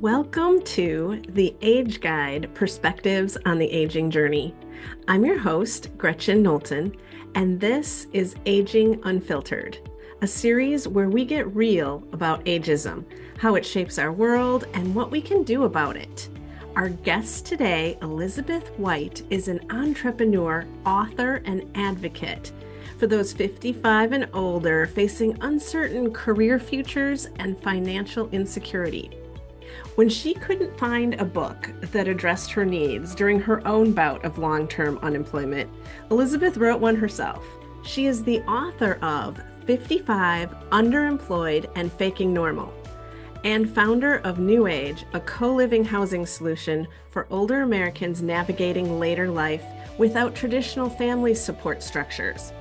Welcome to the Age Guide Perspectives on the Aging Journey. I'm your host, Gretchen Knowlton, and this is Aging Unfiltered, a series where we get real about ageism, how it shapes our world, and what we can do about it. Our guest today, Elizabeth White, is an entrepreneur, author, and advocate for those 55 and older facing uncertain career futures and financial insecurity. When she couldn't find a book that addressed her needs during her own bout of long-term unemployment, Elizabeth wrote one herself. She is the author of 55, Underemployed, and Faking Normal, and founder of New Age, a co-living housing solution for older Americans navigating later life without traditional family support structures.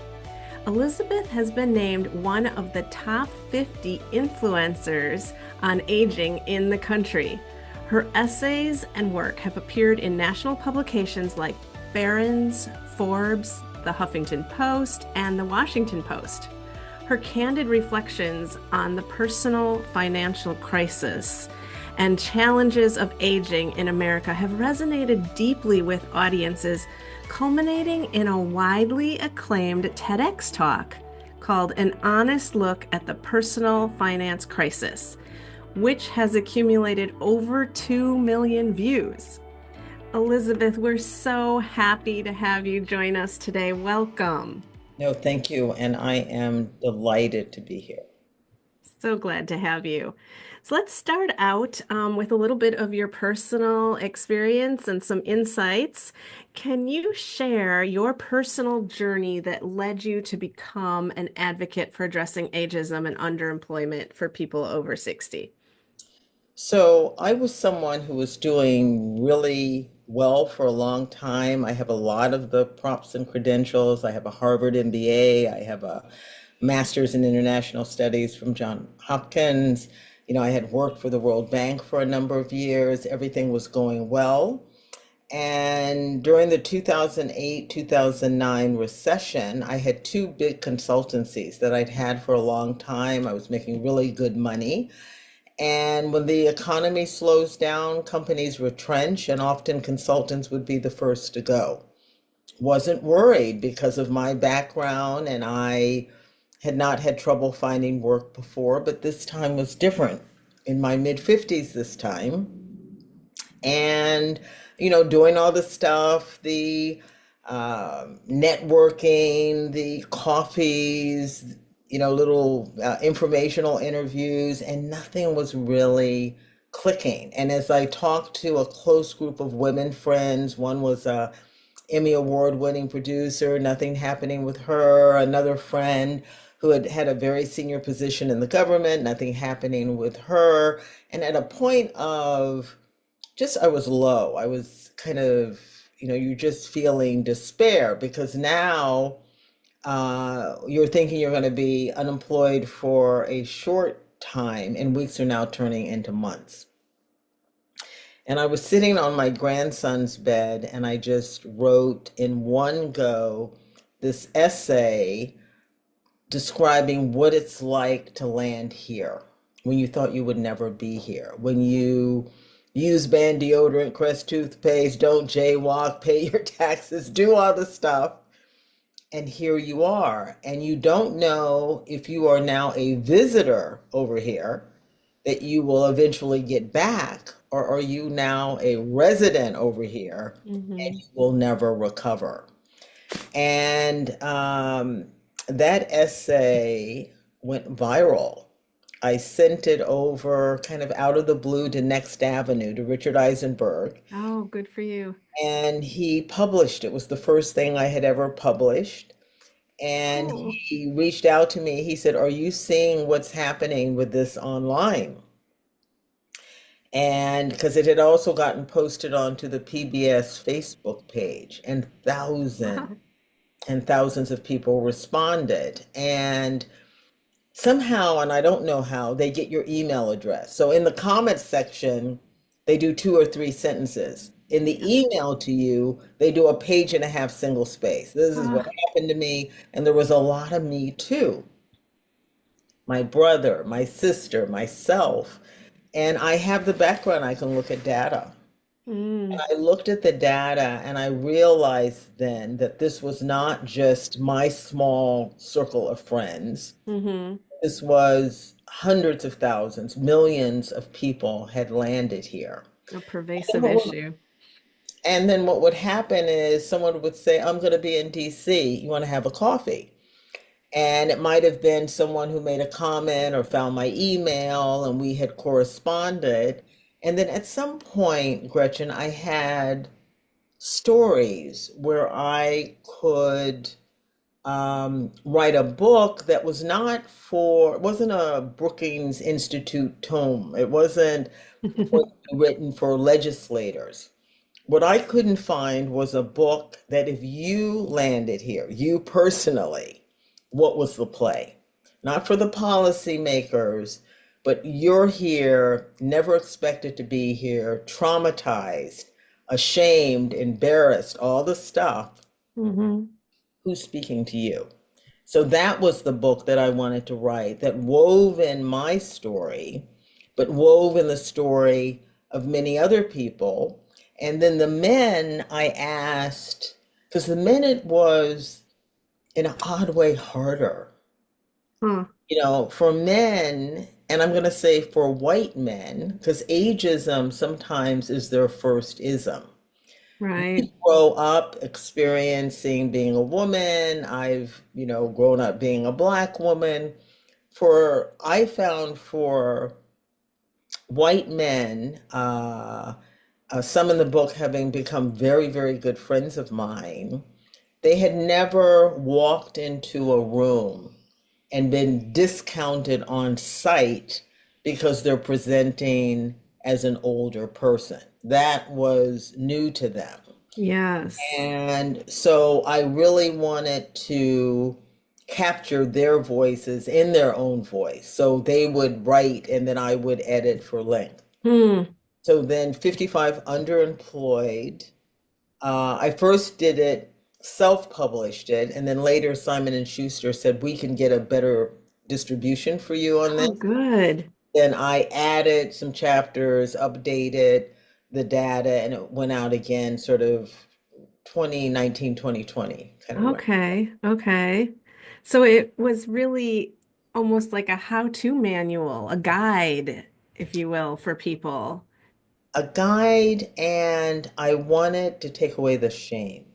Elizabeth has been named one of the top 50 influencers on aging in the country. Her essays and work have appeared in national publications like Barron's, Forbes, The Huffington Post, and The Washington Post. Her candid reflections on the personal financial crisis and challenges of aging in America have resonated deeply with audiences, culminating in a widely acclaimed TEDx talk called An Honest Look at the Personal Finance Crisis, which has accumulated over 2 million views. Elizabeth, we're so happy to have you join us today. Welcome. No, thank you. And I am delighted to be here. So glad to have you. So let's start out with a little bit of your personal experience and some insights. Can you share your personal journey that led you to become an advocate for addressing ageism and underemployment for people over 60? So I was someone who was doing really well for a long time. I have a lot of the props and credentials. I have a Harvard MBA. I have a master's in international studies from Johns Hopkins. I had worked for the World Bank for a number of years. Everything was going well. And during the 2008, 2009 recession, I had two big consultancies that I'd had for a long time. I was making really good money. And when the economy slows down, companies retrench, and often consultants would be the first to go. Wasn't worried because of my background, and I had not had trouble finding work before, but this time was different. In my mid 50s this time, and doing all the stuff, the networking, the coffees, little informational interviews, and nothing was really clicking. And as I talked to a close group of women friends, one was a Emmy award-winning producer, nothing happening with her. Another friend who had had a very senior position in the government, nothing happening with her. And at a point of I was low. I was kind of, you're just feeling despair because now you're thinking you're going to be unemployed for a short time, and weeks are now turning into months. And I was sitting on my grandson's bed, and I just wrote in one go this essay describing what it's like to land here when you thought you would never be here, when you use band deodorant, Crest toothpaste, don't jaywalk, pay your taxes, do all the stuff. And here you are. And you don't know if you are now a visitor over here that you will eventually get back, or are you now a resident over here and you will never recover. And that essay went viral. I sent it over kind of out of the blue to Next Avenue, to Richard Eisenberg, Oh, good for you. and he published it. It was the first thing I had ever published. And Oh, he reached out to me. He said, "Are you seeing what's happening with this online?" And because it had also gotten posted onto the PBS Facebook page, and thousands wow. and thousands of people responded. And somehow, and I don't know how, they get your email address. So in the comments section, they do 2 or 3 sentences. In the email to you, they do a page and a half single space. This is what Ah, happened to me. And there was a lot of me too. My brother, my sister, myself. And I have the background, I can look at data. Mm. I looked at the data and I realized then that this was not just my small circle of friends. Mm-hmm. This was hundreds of thousands, millions of people had landed here. A And pervasive issue. then what would happen is someone would say, I'm going to be in DC. You want to have a coffee? And it might have been someone who made a comment or found my email and we had corresponded. And then at some point, Gretchen, I had stories where I could write a book that was not for, it wasn't a Brookings Institute tome. It wasn't written for legislators. What I couldn't find was a book that if you landed here, you personally, what was the play? Not for the policymakers, but you're here, never expected to be here, traumatized, ashamed, embarrassed, all the stuff. Mm-hmm. Who's speaking to you? So that was the book that I wanted to write that wove in my story, but wove in the story of many other people. And then the men I asked, because the men it was in an odd way harder. Huh. For men, and I'm going to say for white men, because ageism sometimes is their first ism. Right. Grow up experiencing being a woman. I've grown up being a black woman. I found for white men, some in the book having become very, very good friends of mine, they had never walked into a room and been discounted on sight because they're presenting as an older person. That was new to them. Yes. And so I really wanted to capture their voices in their own voice. So they would write and then I would edit for length. Hmm. So then 55 Underemployed. I first did it, self-published it, and then later Simon and Schuster said we can get a better distribution for you on Oh, this. good. Then I added some chapters, updated the data, and it went out again sort of 2019, 2020 kind of range. Okay. Okay. So it was really almost like a how-to manual, a guide, if you will, for people. A guide, and I wanted to take away the shame.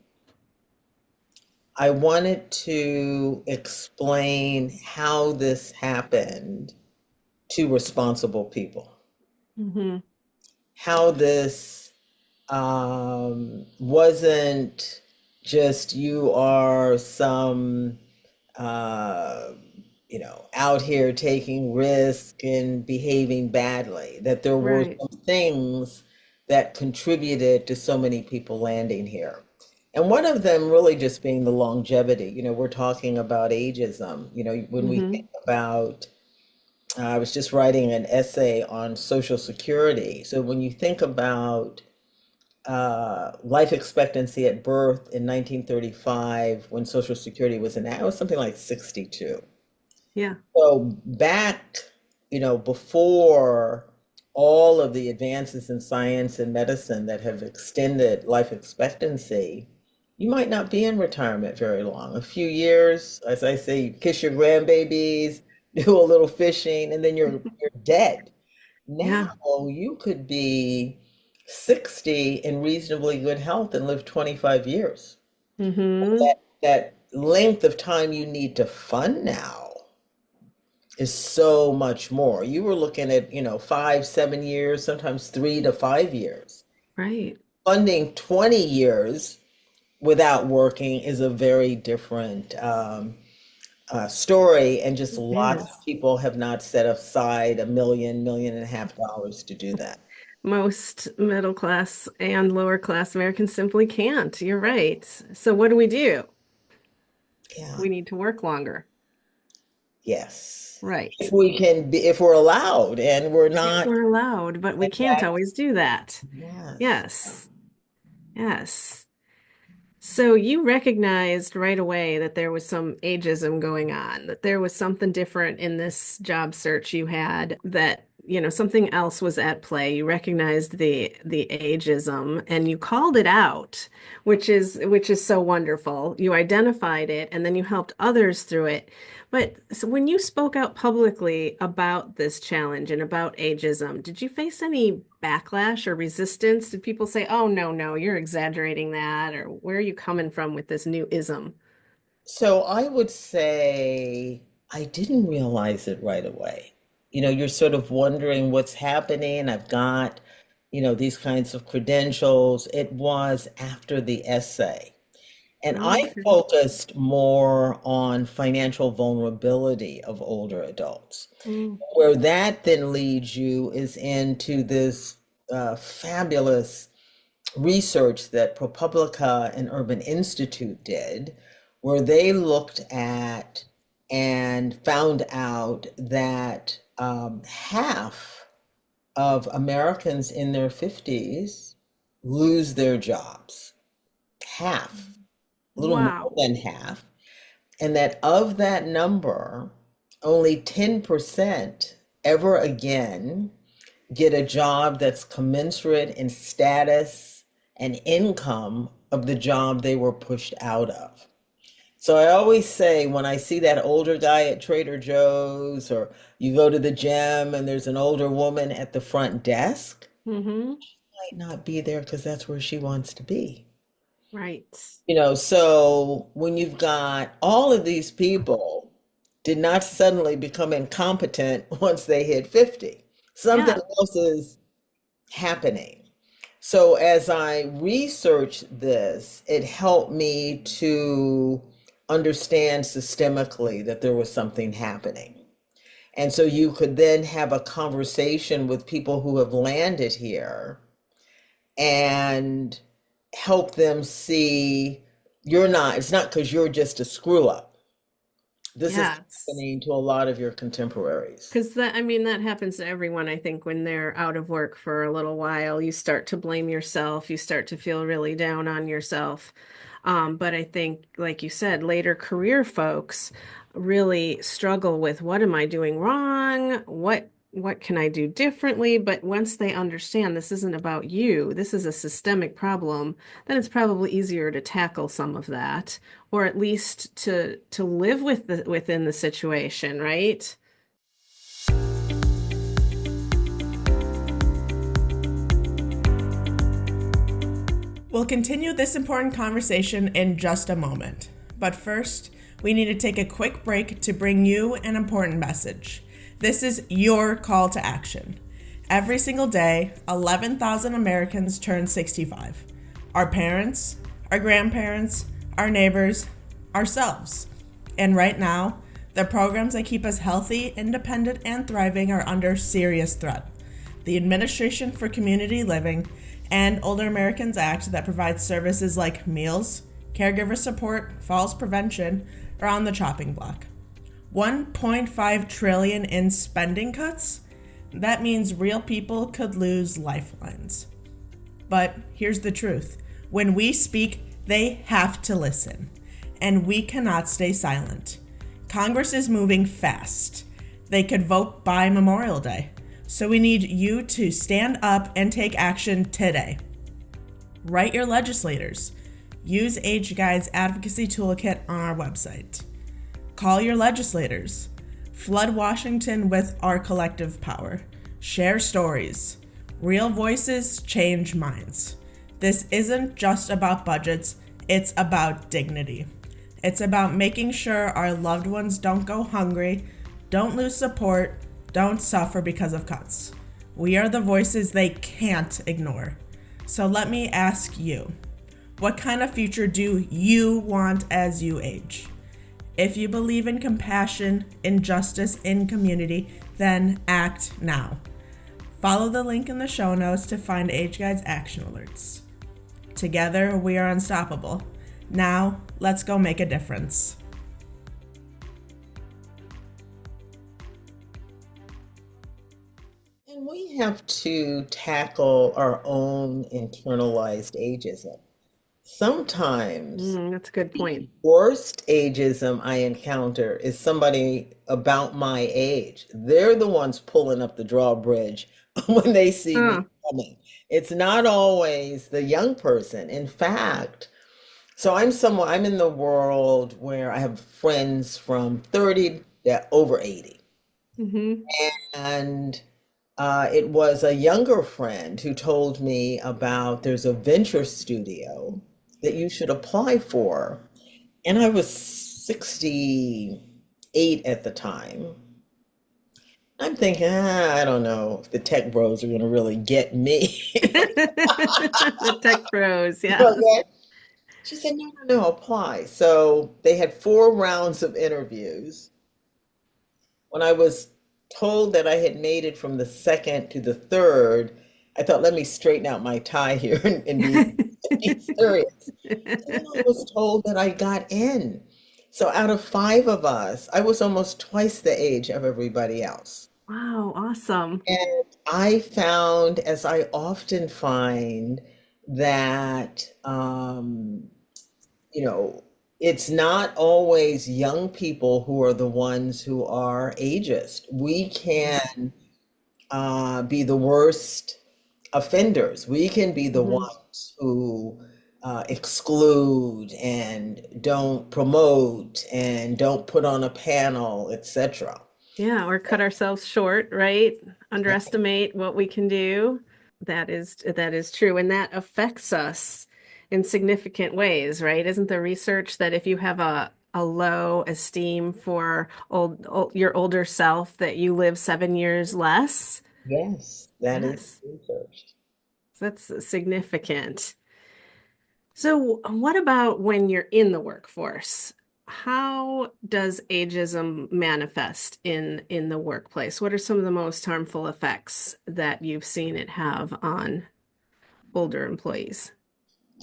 I wanted to explain how this happened to responsible people, Hmm. how this wasn't just you are some uh, out here taking risk and behaving badly, that there were Right. some things that contributed to so many people landing here. And one of them really just being the longevity. We're talking about ageism. When we think Hmm. about, I was just writing an essay on Social Security. So when you think about life expectancy at birth in 1935, when Social Security was enacted, it was something like 62. Yeah. So back, before all of the advances in science and medicine that have extended life expectancy, you might not be in retirement very long. A few years, as I say, you kiss your grandbabies, do a little fishing, and then you're dead. Now Yeah. you could be 60 in reasonably good health and live 25 years. Hmm. That length of time you need to fund now is so much more. You were looking at, 5, 7 years, sometimes 3 to 5 years. Right. Funding 20 years without working is a very different story, and just It lots of is. people have not set aside $1 million, $1.5 million to do that. Most middle class and lower class Americans simply can't. You're right. So what do we do? Yeah. We need to work longer. Yes. Right. If we can be, if we're allowed, and we're If not. we're allowed, but we can't Exactly. always do that. Yes. Yes. Yes. So you recognized right away that there was some ageism going on, that there was something different in this job search you had that something else was at play. You recognized the ageism and you called it out, which is so wonderful. You identified it and then you helped others through it. But so when you spoke out publicly about this challenge and about ageism, did you face any backlash or resistance? Did people say, "Oh, no, no, you're exaggerating that," or "Where are you coming from with this new ism?" So I would say I didn't realize it right away. You're sort of wondering what's happening. I've got, these kinds of credentials. It was after the essay. And I Okay. focused more on financial vulnerability of older adults. Mm. Where that then leads you is into this fabulous research that ProPublica and Urban Institute did, where they looked at and found out that half of Americans in their 50s lose their jobs. Half, a little more Wow. than half. And that of that number, only 10% ever again get a job that's commensurate in status and income of the job they were pushed out of. So I always say when I see that older guy at Trader Joe's, or you go to the gym and there's an older woman at the front desk, Hmm. might not be there because that's where she wants to be. Right. So when you've got all of these people did not suddenly become incompetent once they hit 50. Something Yeah. else is happening. So as I researched this, it helped me to understand systemically that there was something happening. And so you could then have a conversation with people who have landed here and help them see it's not because you're just a screw up. This is Yes. happening to a lot of your contemporaries. Because that happens to everyone, I think, when they're out of work for a little while. You start to blame yourself. You start to feel really down on yourself. But I think, like you said, later career folks really struggle with what am I doing wrong? What can I do differently? But once they understand this isn't about you, this is a systemic problem, then it's probably easier to tackle some of that, or at least to live within the situation, right? We'll continue this important conversation in just a moment. But first, we need to take a quick break to bring you an important message. This is your call to action. Every single day, 11,000 Americans turn 65. Our parents, our grandparents, our neighbors, ourselves. And right now, the programs that keep us healthy, independent, and thriving are under serious threat. The Administration for Community Living and Older Americans Act that provides services like meals, caregiver support, falls prevention are on the chopping block. 1.5 trillion in spending cuts? That means real people could lose lifelines. But here's the truth. When we speak, they have to listen. And we cannot stay silent. Congress is moving fast. They could vote by Memorial Day. So we need you to stand up and take action today. Write your legislators. Use Age Guide's advocacy toolkit on our website. Call your legislators. Flood Washington with our collective power. Share stories. Real voices change minds. This isn't just about budgets, it's about dignity. It's about making sure our loved ones don't go hungry, don't lose support, don't suffer because of cuts. We are the voices they can't ignore. So let me ask you, what kind of future do you want as you age? If you believe in compassion, in justice, in community, then act now. Follow the link in the show notes to find Age Guide's action alerts. Together, we are unstoppable. Now, let's go make a difference. And we have to tackle our own internalized ageism. Sometimes That's a good the point. worst ageism I encounter is somebody about my age. They're the ones pulling up the drawbridge when they see me Huh. coming. It's not always the young person. In fact, so I'm in the world where I have friends from 30 to over 80. Hmm. And it was a younger friend who told me about there's a venture studio that you should apply for. And I was 68 at the time. I'm thinking, I don't know if the tech bros are going to really get me. The tech pros, yes. Okay. She said, no, no, no, apply. So they had 4 rounds of interviews. When I was told that I had made it from the second to the third, I thought, let me straighten out my tie here and be serious. And then I was told that I got in. So out of 5 of us, I was almost twice the age of everybody else. Wow, awesome. And I found, as I often find, that you know, it's not always young people who are the ones who are ageist. We can be the worst offenders. We can be the Hmm. ones who exclude and don't promote and don't put on a panel, etc. Yeah, or cut ourselves short, right? Underestimate what we can do. That is true, and that affects us in significant ways, right? Isn't the research that if you have a low esteem for your older self, that you live 7 years less? Yes, that is Yes, research. that's significant. So, what about when you're in the workforce? How does ageism manifest in the workplace? What are some of the most harmful effects that you've seen it have on older employees?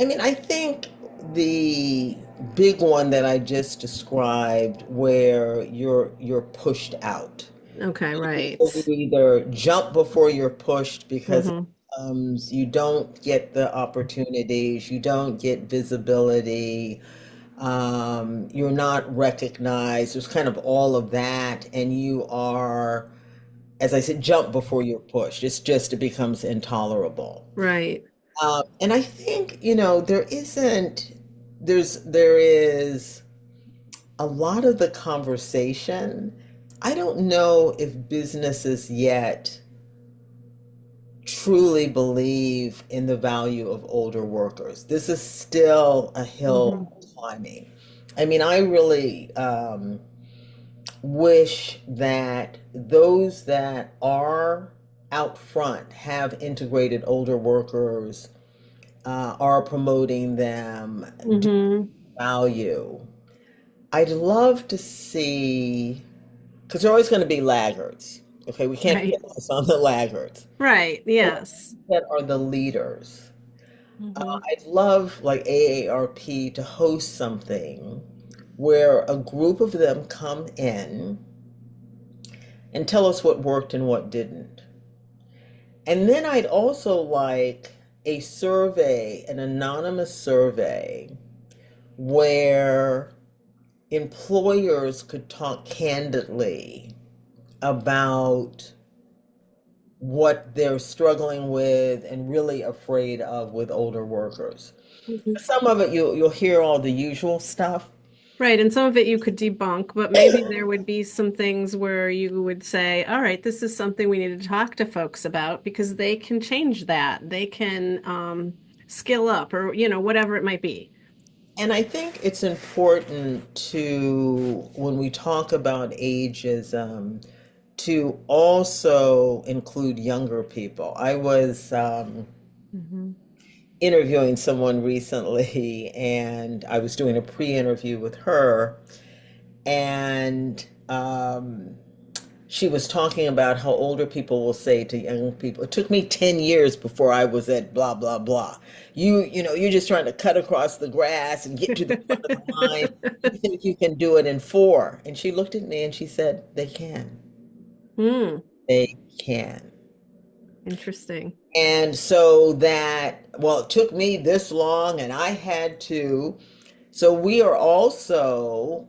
I mean, I think the big one that I just described, where you're pushed out. Okay, You right. either jump before you're pushed because Hmm. you don't get the opportunities, you don't get visibility, you're not recognized. There's kind of all of that, and you are, as I said, jump before you're pushed. It becomes intolerable. Right. And I think, there is a lot of the conversation. I don't know if businesses yet truly believe in the value of older workers. This is still a Hmm. hill climbing. I mean, I really wish that those that are out front have integrated older workers, are promoting them, do Hmm. value. I'd love to see, because they're always going to be laggards. Okay, we can't Right. focus on the laggards. Right. But Yes. that are the leaders. Hmm. I'd love, like AARP, to host something where a group of them come in and tell us what worked and what didn't. And then I'd also like a survey, an anonymous survey, where employers could talk candidly about what they're struggling with and really afraid of with older workers. Hmm. Some of it you'll hear all the usual stuff. Right, and some of it you could debunk, but maybe there would be some things where you would say, all right, this is something we need to talk to folks about because they can change that. They can skill up or, whatever it might be. And I think it's important to, when we talk about ageism, to also include younger people. I was Hmm. interviewing someone recently, and I was doing a pre-interview with her, and she was talking about how older people will say to young people, it took me 10 years before I was at blah blah blah. You're just trying to cut across the grass and get to the front of the line. You think you can do it in 4. And she looked at me and she said, they can. Hmm. They can. Interesting. And so that, well, it took me this long and I had to. So we are also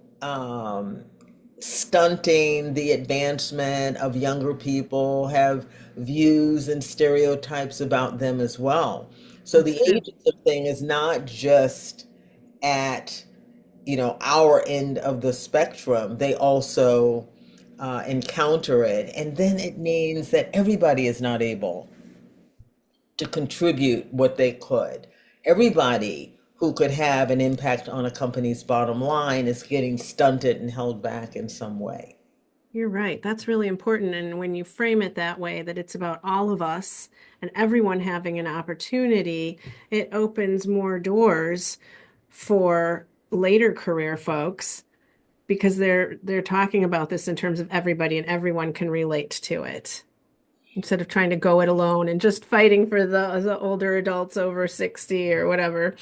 stunting the advancement of younger people, have views and stereotypes about them as well. So the That's true. ageism thing is not just at, our end of the spectrum. They also encounter it. And then it means that everybody is not able to contribute what they could. Everybody who could have an impact on a company's bottom line is getting stunted and held back in some way. You're right. That's really important. And when you frame it that way, that it's about all of us and everyone having an opportunity, it opens more doors for later career folks because they're talking about this in terms of everybody and everyone can relate to it. Instead of trying to go it alone and just fighting for the older adults over 60 or whatever.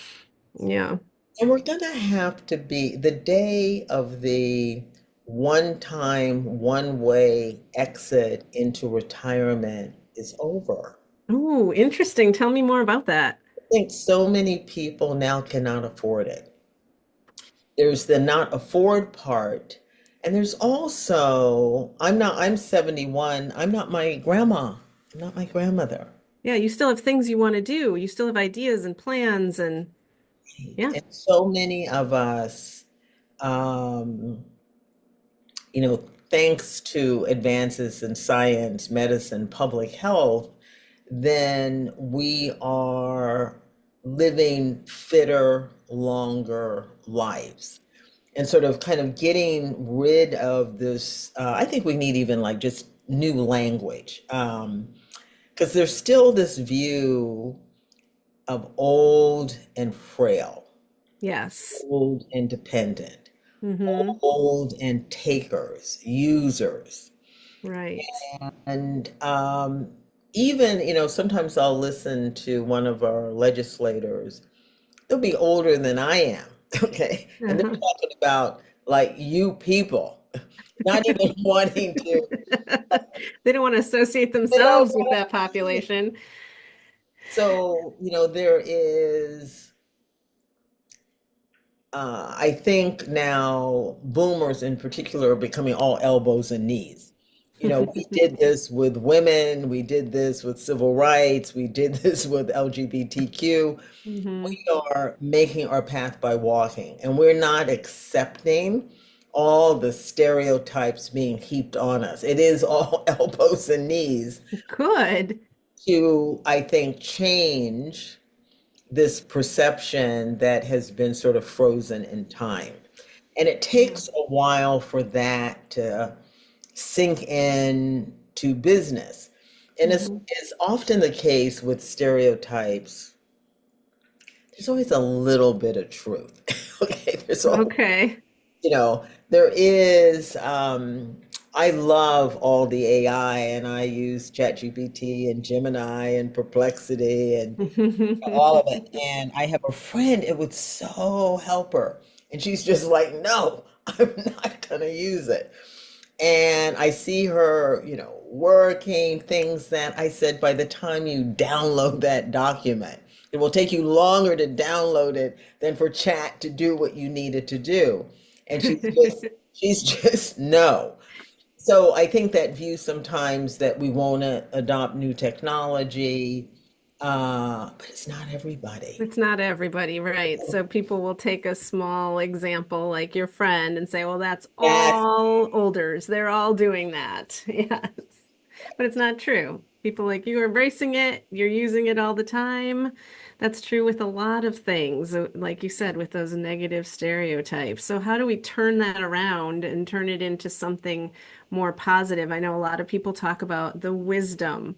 Yeah. And we're going to have to be the day of the one time, one way exit into retirement is over. Oh, interesting. Tell me more about that. I think so many people now cannot afford it. There's the not afford part. And there's also, I'm 71. I'm not my grandma. I'm not my grandmother. Yeah, you still have things you want to do. You still have ideas and plans and yeah. And so many of us, um, thanks to advances in science, medicine, public health, then we are living fitter, longer lives. And sort of kind of getting rid of this, I think we need even like just new language. Because there's still this view of old and frail, Yes. old and dependent, Mm-hmm. old and takers, users. Right. And even, sometimes I'll listen to one of our legislators. They'll be older than I am, okay? And they're Uh-huh. talking about like you people, not even wanting to, They don't want to associate they don't themselves with want that to. population. So, there is I think now boomers in particular are becoming all elbows and knees. We did this with women, we did this with civil rights, we did this with LGBTQ. Hmm. We are making our path by walking, and we're not accepting all the stereotypes being heaped on us. It is all elbows and knees Good. to, I think, change this perception that has been sort of frozen in time. And it Yeah. takes a while for that to sink in to business. And Hmm. it's often the case with stereotypes. There's always a little bit of truth. Okay, Okay. there is, I love all the AI and I use ChatGPT and Gemini and Perplexity and all of it. And I have a friend, it would so help her. And she's just like, no, I'm not going to use it. And I see her, working things that I said, by the time you download that document, it will take you longer to download it than for chat to do what you needed to do. And she's just no. So I think that view sometimes that we want to adopt new technology, but it's not everybody. It's not everybody, right? So people will take a small example like your friend and say, well, that's That's all olders. They're all doing that. Yes. But it's not true. People like you are embracing it, you're using it all the time. That's true with a lot of things, like you said, with those negative stereotypes. So how do we turn that around and turn it into something more positive? I know a lot of people talk about the wisdom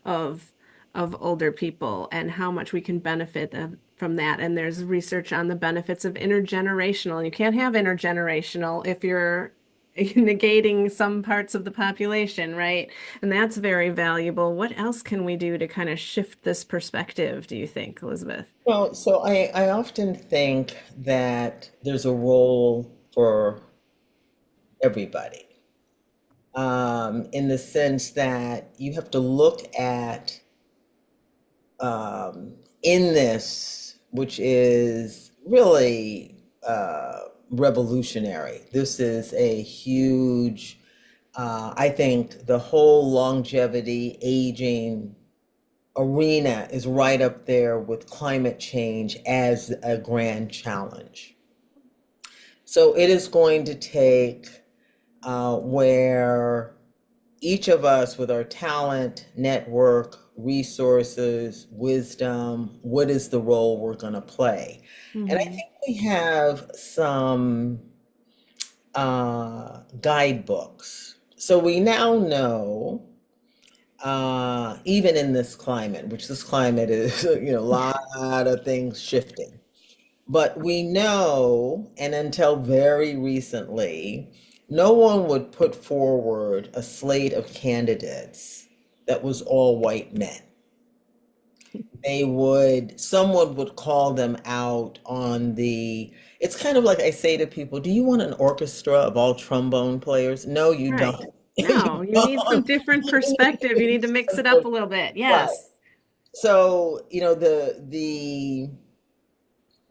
of older people and how much we can benefit from that. And there's research on the benefits of intergenerational. You can't have intergenerational if you're negating some parts of the population, right? And that's very valuable. What else can we do to kind of shift this perspective, do you think, Elizabeth? well, so I often think that there's a role for everybody. in the sense that you have to look at in this, which is really revolutionary. This is a huge, I think the whole longevity, aging arena is right up there with climate change as a grand challenge. So it is going to take where each of us with our talent, network, resources, wisdom, what is the role we're going to play? And I Hmm. think we have some guidebooks. So we now know, even in this climate, which this climate is, a lot of things shifting. But we know, and until very recently, no one would put forward a slate of candidates that was all white men. Someone would call them out on it's kind of like I say to people, do you want an orchestra of all trombone players? No, you Right. don't. No, You you need some don't. different perspective. You need to mix it up a little bit. Right. Yes. So, the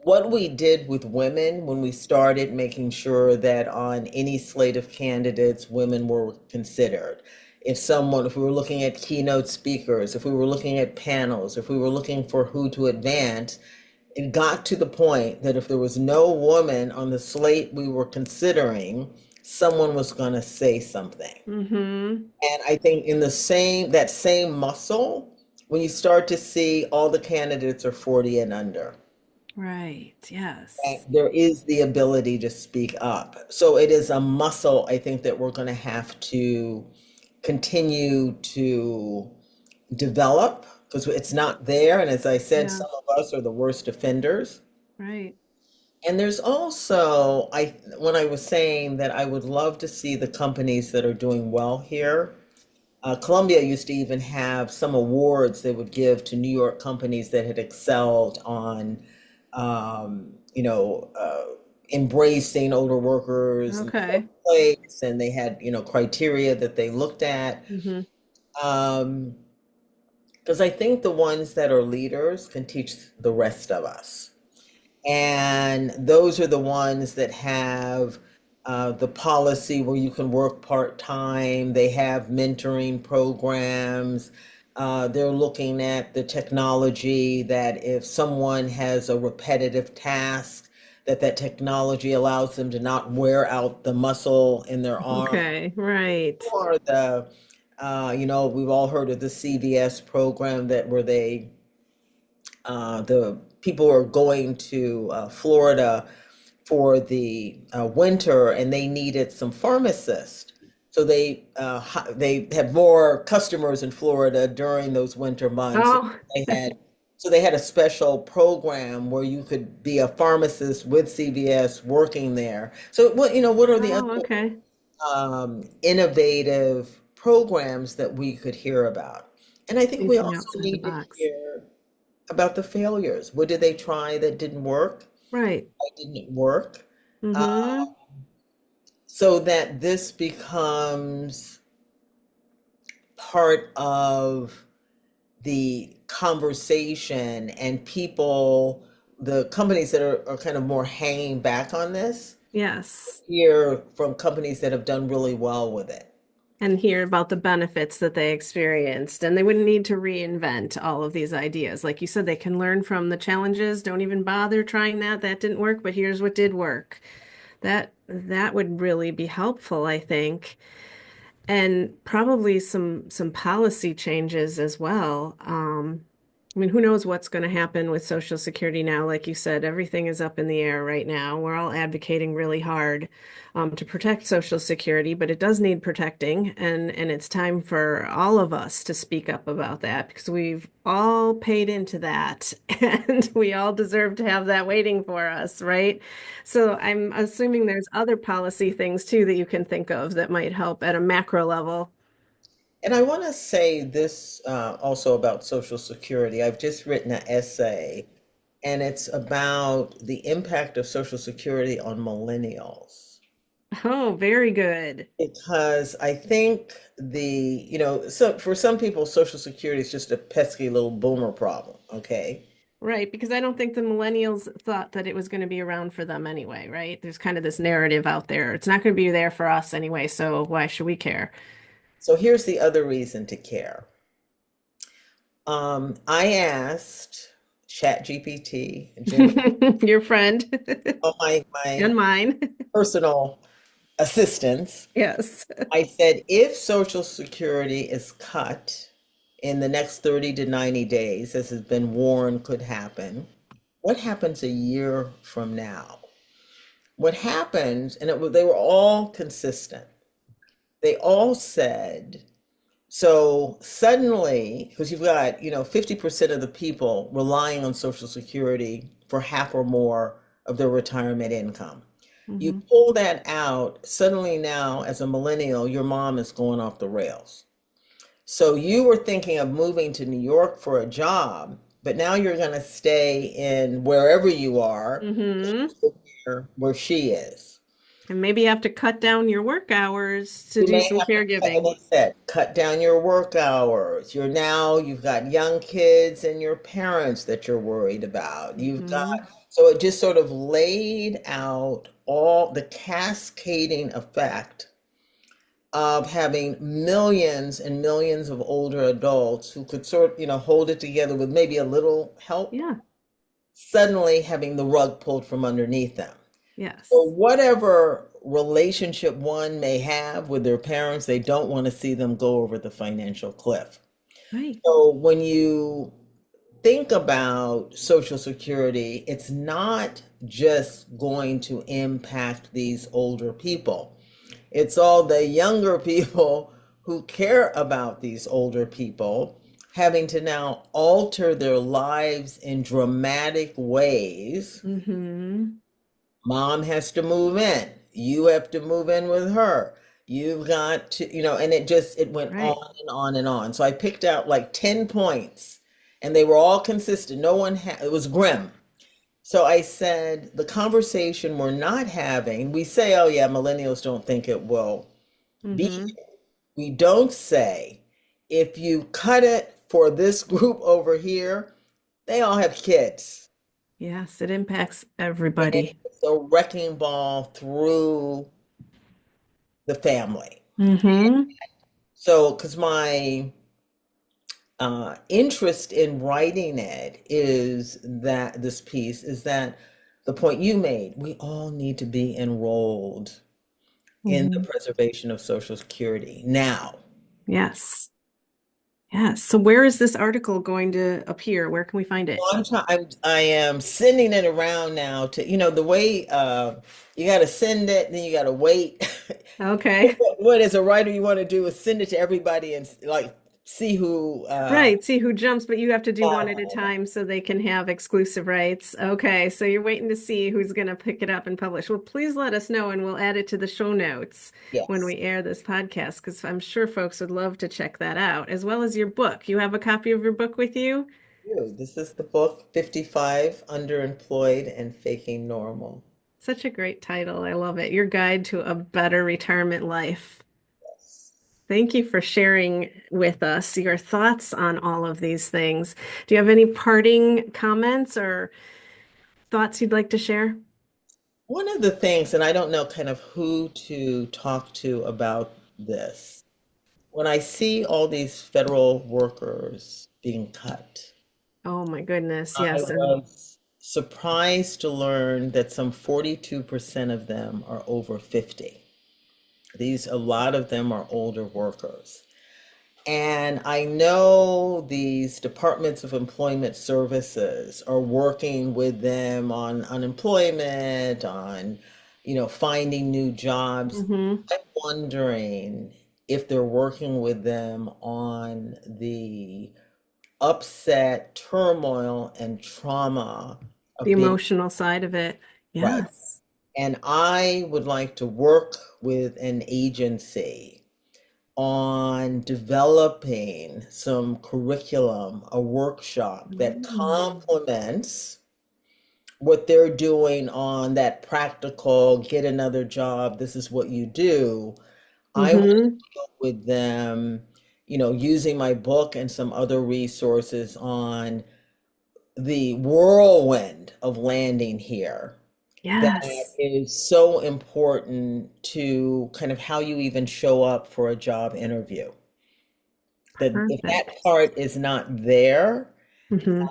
what we did with women when we started making sure that on any slate of candidates, women were considered. If we were looking at keynote speakers, if we were looking at panels, if we were looking for who to advance, it got to the point that if there was no woman on the slate we were considering, someone was going to say something. Mm-hmm. And I think that same muscle, when you start to see all the candidates are 40 and under, Right. and Yes. there is the ability to speak up. So it is a muscle, I think, that we're going to have to continue to develop because it's not there. And as I said, Yeah. some of us are the worst offenders. Right. And there's also, when I was saying that I would love to see the companies that are doing well here. Columbia used to even have some awards they would give to New York companies that had excelled on, embracing older workers in the Okay. workplace, and they had, criteria that they looked at. Mm-hmm. Um, because I think the ones that are leaders can teach the rest of us. And those are the ones that have the policy where you can work part-time. They have mentoring programs. They're looking at the technology that if someone has a repetitive task, that technology allows them to not wear out the muscle in their arm. Okay. Right. Or we've all heard of the CVS program the people are going to Florida for the winter, and they needed some pharmacists. So they have more customers in Florida during those winter months. So Oh, they had so they had a special program where you could be a pharmacist with CVS working there. So what are the oh, other okay. innovative programs that we could hear about? And I think we Thinking also outside the need to box. hear about the failures. What did they try that didn't work? Right. Why didn't it work? Uh, Mm-hmm. so that this becomes part of the conversation and the companies that are kind of more hanging back on this, Yes. hear from companies that have done really well with it. And hear about the benefits that they experienced. And they wouldn't need to reinvent all of these ideas. Like you said, they can learn from the challenges. Don't even bother trying that. That didn't work, but here's what did work. That would really be helpful, I think. And probably some policy changes as well. I mean, who knows what's going to happen with Social Security now? Like you said, everything is up in the air right now. We're all advocating really hard to protect Social Security, but it does need protecting, and it's time for all of us to speak up about that because we've all paid into that, and we all deserve to have that waiting for us, right? So I'm assuming there's other policy things too that you can think of that might help at a macro level. And I want to say this also about Social Security. I've just written an essay, and it's about the impact of Social Security on millennials. Oh, very good. because I think so for some people, Social Security is just a pesky little boomer problem. Okay. Right, because I don't think the millennials thought that it was going to be around for them anyway, right? There's kind of this narrative out there. It's not going to be there for us anyway, so why should we care? So here's the other reason to care. I asked ChatGPT, Gemini, Your friend all my and mine. personal assistants. Yes. I said, if Social Security is cut in the next 30 to 90 days, as has been warned could happen, what happens a year from now? What happens, and they were all consistent. They all said, so suddenly, because you've got, 50% of the people relying on Social Security for half or more of their retirement income. You Hmm. pull that out, suddenly now, as a millennial, your mom is going off the rails. So you were thinking of moving to New York for a job, but now you're going to stay in wherever you are, Hmm. where she is. And maybe you have to cut down your work hours to You do may some have to cut, and caregiving. they said, cut down your work hours. You've got young kids and your parents that you're worried about. Hmm. So it just sort of laid out all the cascading effect of having millions and millions of older adults who could hold it together with maybe a little help, Yeah. suddenly having the rug pulled from underneath them. So Yes. whatever relationship one may have with their parents, they don't want to see them go over the financial cliff. Right. So when you think about Social Security, it's not just going to impact these older people. It's all the younger people who care about these older people having to now alter their lives in dramatic ways. Hmm. Mom has to move in. You have to move in with her. You've got to, and it went Right. on and on and on. So I picked out like 10 points and they were all consistent. It was grim. So I said, the conversation we're not having, we say, oh yeah, millennials don't think it will be. Hmm. We don't say, if you cut it for this group over here, they all have kids. Yes, it impacts And everybody. it's a wrecking ball through the family. Hmm. So, because my interest in writing it is that this piece is that the point you made, we all need to be enrolled in the Hmm. preservation of Social Security now. Yes. Yes. So where is this article going to appear? Where can we find it? I am sending it around now to, the way you got to send it, then you got to wait. Okay. What as a writer you want to do is send it to everybody and like see who Right. See who jumps, but you have to do one at a time so they can have exclusive rights. Okay. So you're waiting to see who's going to pick it up and publish. Well, please let us know and we'll add it to the show notes when yes. we air this podcast because I'm sure folks would love to check that out, as well as your book. You have a copy of your book with you? This is the book 55 Underemployed and Faking Normal. Such a great title. I love it. Your guide to a better retirement life. Yes. Thank you for sharing with us your thoughts on all of these things. Do you have any parting comments or thoughts you'd like to share? One of the things, and I don't know kind of who to talk to about this, when I see all these federal workers being cut, Oh my goodness, I yes. And was surprised to learn that some 42% of them are over 50. A lot of them are older workers. And I know these departments of employment services are working with them on unemployment, on, finding new jobs. hmm I'm wondering if they're working with them on the upset, turmoil, and trauma the of being emotional side of it. right. Yes. And I would like to work with an agency on developing some curriculum, a workshop that Mm. complements what they're doing on that practical get another job, this is what you do. I want Mm-hmm. to deal with them, using my book and some other resources on the whirlwind of landing here that Yes. is so important to kind of how you even show up for a job interview. That if that Perfect. part is not there, Mm-hmm.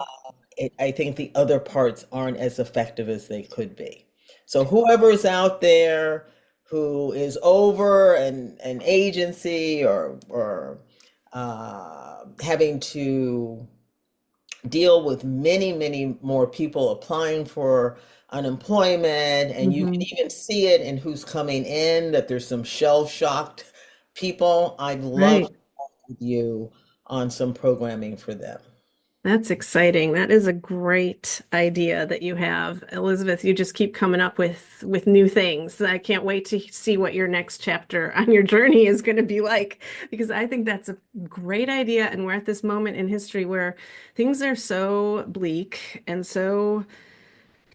I think the other parts aren't as effective as they could be. So whoever's out there who is over an agency or having to deal with many, many more people applying for unemployment, and you can Mm-hmm. even see it in who's coming in, that there's some shell-shocked people. I'd love to Right. work with you on some programming for them. That's exciting. That is a great idea that you have. Elizabeth, you just keep coming up with new things. I can't wait to see what your next chapter on your journey is going to be like, because I think that's a great idea. And we're at this moment in history where things are so bleak and so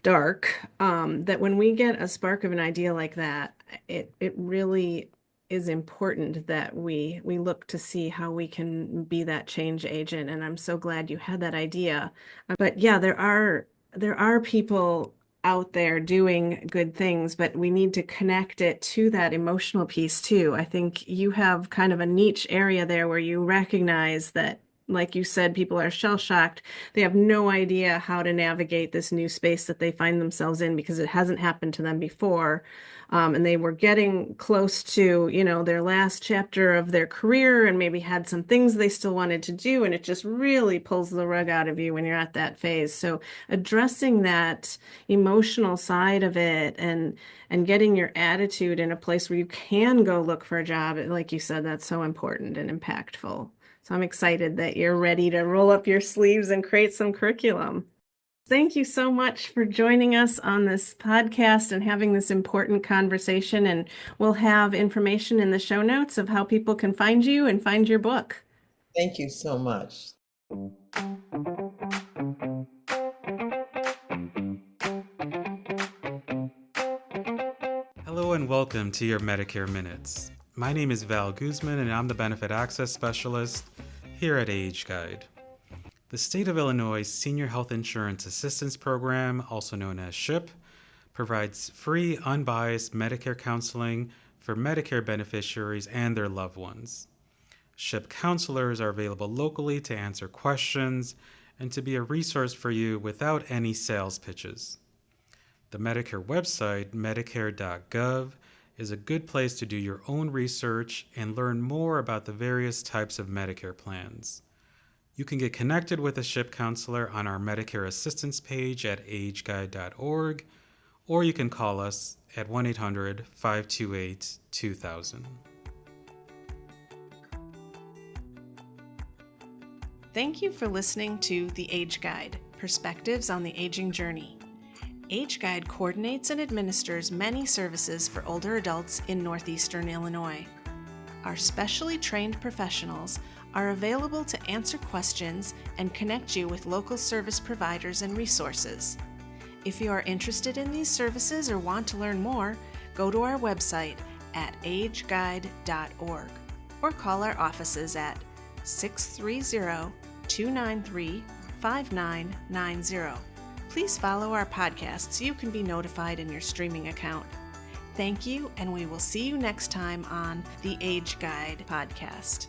dark, that when we get a spark of an idea like that, it really is important that we look to see how we can be that change agent. And I'm so glad you had that idea. But yeah, there are people out there doing good things, but we need to connect it to that emotional piece too. I think you have kind of a niche area there where you recognize that, like you said, people are shell shocked. They have no idea how to navigate this new space that they find themselves in because it hasn't happened to them before. And they were getting close to, their last chapter of their career and maybe had some things they still wanted to do. And it just really pulls the rug out of you when you're at that phase. So addressing that emotional side of it and getting your attitude in a place where you can go look for a job, like you said, that's so important and impactful. So I'm excited that you're ready to roll up your sleeves and create some curriculum. Thank you so much for joining us on this podcast and having this important conversation. And we'll have information in the show notes of how people can find you and find your book. Thank you so much. Hello and welcome to your Medicare Minutes. My name is Val Guzman and I'm the Benefit Access Specialist here at Age Guide. The State of Illinois Senior Health Insurance Assistance Program, also known as SHIP, provides free, unbiased Medicare counseling for Medicare beneficiaries and their loved ones. SHIP counselors are available locally to answer questions and to be a resource for you without any sales pitches. The Medicare website, medicare.gov, is a good place to do your own research and learn more about the various types of Medicare plans. You can get connected with a SHIP counselor on our Medicare assistance page at ageguide.org, or you can call us at 1-800-528-2000. Thank you for listening to The Age Guide, Perspectives on the Aging Journey. Age Guide coordinates and administers many services for older adults in northeastern Illinois. Our specially trained professionals are available to answer questions and connect you with local service providers and resources. If you are interested in these services or want to learn more, go to our website at ageguide.org or call our offices at 630-293-5990. Please follow our podcast so you can be notified in your streaming account. Thank you, and we will see you next time on the Age Guide podcast.